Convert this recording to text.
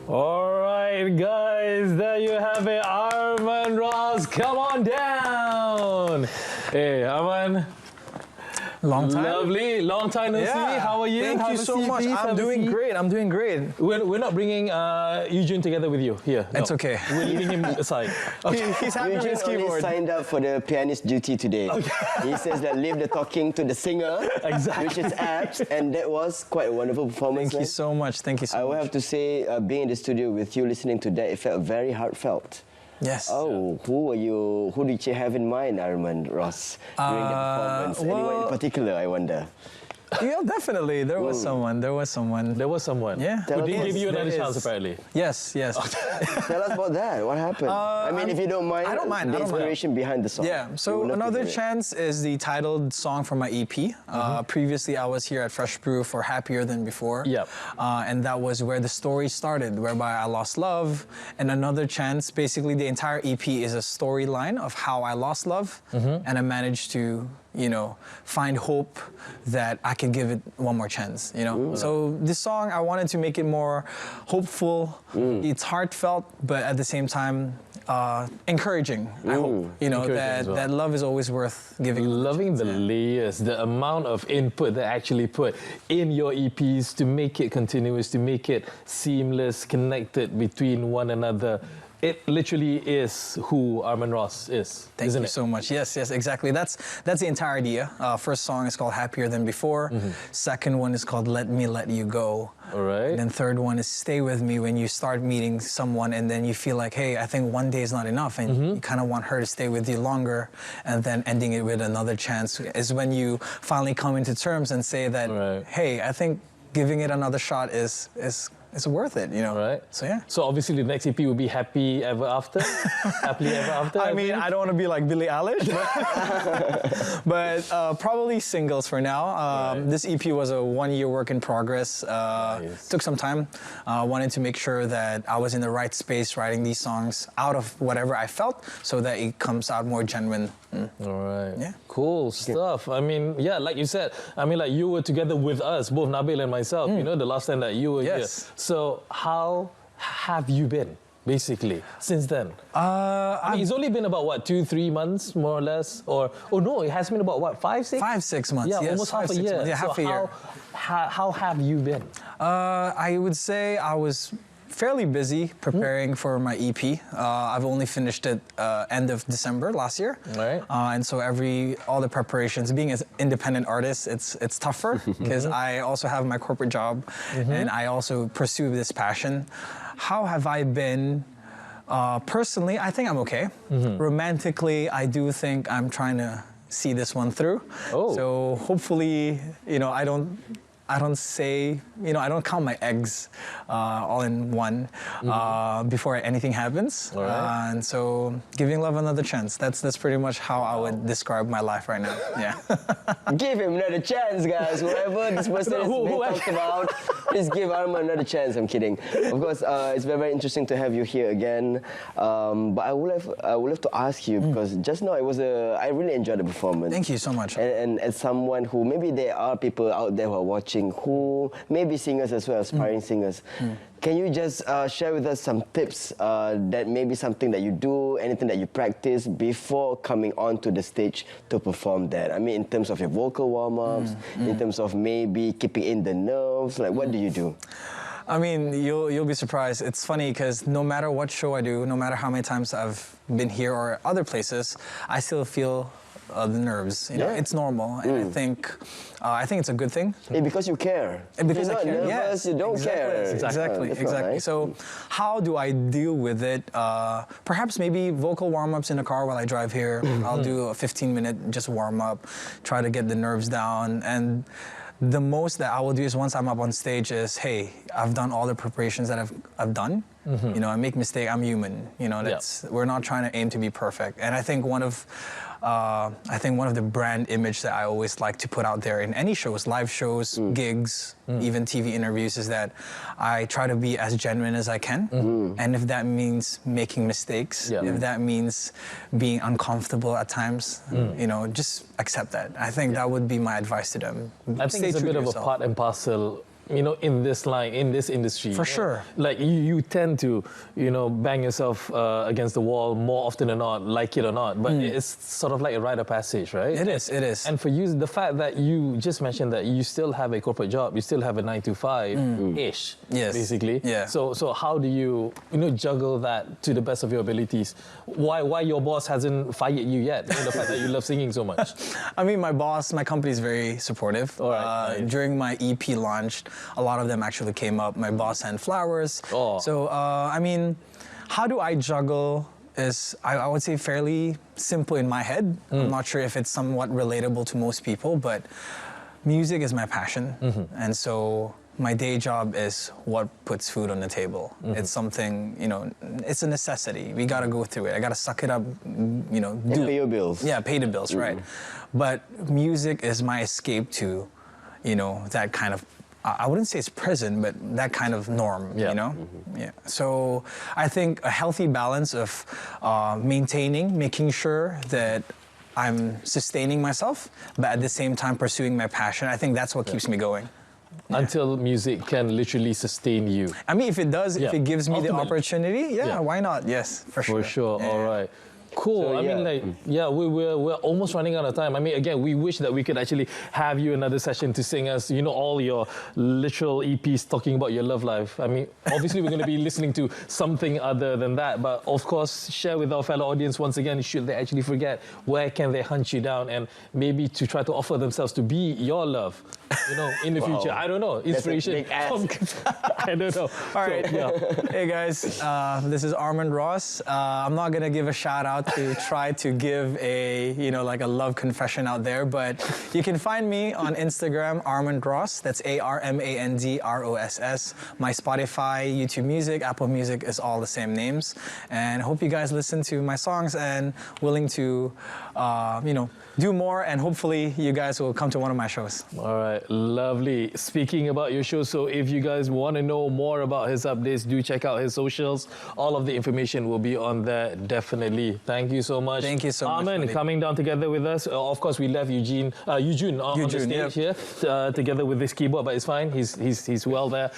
All right, guys, there you have it. Armand Ross, come on down. Hey, Armand. Long time. Lovely. Long time no see. How are you? Thank you so much. I'm doing great. I'm doing great. We're not bringing Eugene together with you here. No. It's okay. We're leaving him aside. Okay. He's happy with his Eugene keyboard. only signed up for the pianist duty today. Okay. He says that leave the talking to the singer, Exactly. which is apt, and that was quite a wonderful performance. Thank you so much. Thank you so much. I will have to say, being in the studio with you, listening to that, it felt very heartfelt. Yes. Oh, who did you have in mind, Armand Ross, during the performance? Anyone in particular, I wonder? Yeah, definitely. There was someone. There was someone. There was someone. Yeah. Who didn't give you There another is. chance, apparently. Yes, yes. Tell us about that. What happened? I mean, if you don't mind, I don't mind. the inspiration behind the song. Yeah, so Another Chance is the titled song from my EP. Previously, I was here at Fresh Brew for Happier Than Before. Yep. And that was where the story started, whereby I lost love. And Another Chance, basically the entire EP is a storyline of how I lost love. And I managed to, find hope that I can give it one more chance, So this song, I wanted to make it more hopeful. It's heartfelt, but at the same time, encouraging, I hope. That love is always worth giving. Loving the layers, the amount of input that actually put in your EPs to make it continuous, to make it seamless, connected between one another. It literally is who Armand Ross is. Thank you so much. Yes, exactly. That's the entire idea. First song is called Happier Than Before. Second one is called Let Me Let You Go. All right. And then third one is Stay With Me, when you start meeting someone and then you feel like, hey, I think one day is not enough, and you kind of want her to stay with you longer, and then ending it with Another Chance is when you finally come into terms and say that, hey, I think giving it another shot is worth it, Right. So yeah. So obviously the next EP will be Happy Ever After. Happily Ever After. I mean, I don't want to be like Billie Eilish, but probably singles for now. This EP was a 1-year work in progress. Took some time. Wanted to make sure that I was in the right space writing these songs out of whatever I felt, so that it comes out more genuine. All right. Yeah. Cool stuff. I mean, yeah, like you said, like you were together with us, both Nabil and myself, the last time that you were here. So how have you been, basically, since then? I mean, it's only been about, 2-3 months, more or less? Or no, it has been about, 5-6? 5-6 months, yeah, yes. almost half a year. Months. Yeah, half a year. How have you been? I would say I was fairly busy preparing for my EP. I've only finished it end of December last year. Right. And so all the preparations, being an independent artist, it's tougher because I also have my corporate job and I also pursue this passion. How have I been? Personally, I think I'm okay. Romantically, I do think I'm trying to see this one through. Oh. So hopefully, I don't count my eggs all in one before anything happens. Right. And so giving love another chance. That's pretty much how I would describe my life right now. Yeah. Give him another chance, guys. Whoever this person is being talked about, please give Armand another chance. I'm kidding. Of course, it's very, very interesting to have you here again. But I would have to ask you, because just now I really enjoyed the performance. Thank you so much. And as someone who, maybe there are people out there who are watching who may be singers as well, aspiring singers. Can you just share with us some tips that maybe something that you do, anything that you practice before coming onto the stage to perform that? I mean, in terms of your vocal warm-ups, in terms of maybe keeping in the nerves, like what do you do? I mean, you'll be surprised. It's funny because no matter what show I do, no matter how many times I've been here or other places, I still feel the nerves. It's normal, and I think it's a good thing. Because you care. Because if you're I care. Nervous, Yes, you don't care. Exactly. Right. So, how do I deal with it? Perhaps maybe vocal warm-ups in the car while I drive here. I'll do a 15-minute just warm-up, try to get the nerves down, and the most that I will do is once I'm up on stage is, hey, I've done all the preparations that I've done. I make mistakes. I'm human. We're not trying to aim to be perfect. And I think one of the brand image that I always like to put out there in any shows, live shows, gigs, even TV interviews, is that I try to be as genuine as I can. And if that means making mistakes, if that means being uncomfortable at times, just accept that. I think that would be my advice to them. I think it's a bit of a part and parcel you know, in this line, in this industry. For sure. Like you tend to, you know, bang yourself against the wall more often than not, like it or not. But it's sort of like a rite of passage, right? It is, it is. And for you, the fact that you just mentioned that you still have a corporate job, you still have a 9 to 5-ish, Yes. basically. Yeah. So how do you, you know, juggle that to the best of your abilities? Why your boss hasn't fired you yet? You know, the fact that you love singing so much. I mean, my boss, my company is very supportive. All right, nice. During my EP launch, a lot of them actually came up. My boss sent flowers. Oh. So, I mean, how do I juggle is, I would say, fairly simple in my head. I'm not sure if it's somewhat relatable to most people, but music is my passion. And so my day job is what puts food on the table. It's something, you know, it's a necessity. We gotta go through it. I gotta suck it up, you know. And pay your bills. Yeah, pay the bills, right. But music is my escape to, you know, that kind of, I wouldn't say it's prison, but that kind of norm, you know? Yeah. So I think a healthy balance of making sure that I'm sustaining myself, but at the same time pursuing my passion, I think that's what keeps me going. Until music can literally sustain you. I mean, if it does, if it gives me the opportunity, Yeah. why not? Yes, for sure. For sure, Yeah. all right. Cool. So, I mean, like, we're almost running out of time. I mean, again, we wish that we could actually have you another session to sing us, you know, all your literal EPs talking about your love life. I mean, obviously, we're going to be listening to something other than that, but of course, share with our fellow audience once again, should they actually forget, where can they hunt you down and maybe to try to offer themselves to be your love, you know, in the future. I don't know. Inspiration. Big ask. I don't know. All right. So, Hey guys, this is Armand Ross. I'm not gonna give a shout out to try to give a, you know, like a love confession out there, but you can find me on Instagram, Armand Ross. That's ARMANDROSS. My Spotify, YouTube Music, Apple Music is all the same names. And I hope you guys listen to my songs and willing to, you know, do more, and hopefully you guys will come to one of my shows. all right, lovely. Speaking about your show, so if you guys want to know more about his updates, do check out his socials. All of the information will be on there, definitely. Thank you so much. Thank you so much, Armand, buddy. coming down together with us. Of course, we left Eugene on the stage Yep. here together with this keyboard, but it's fine. He's well there.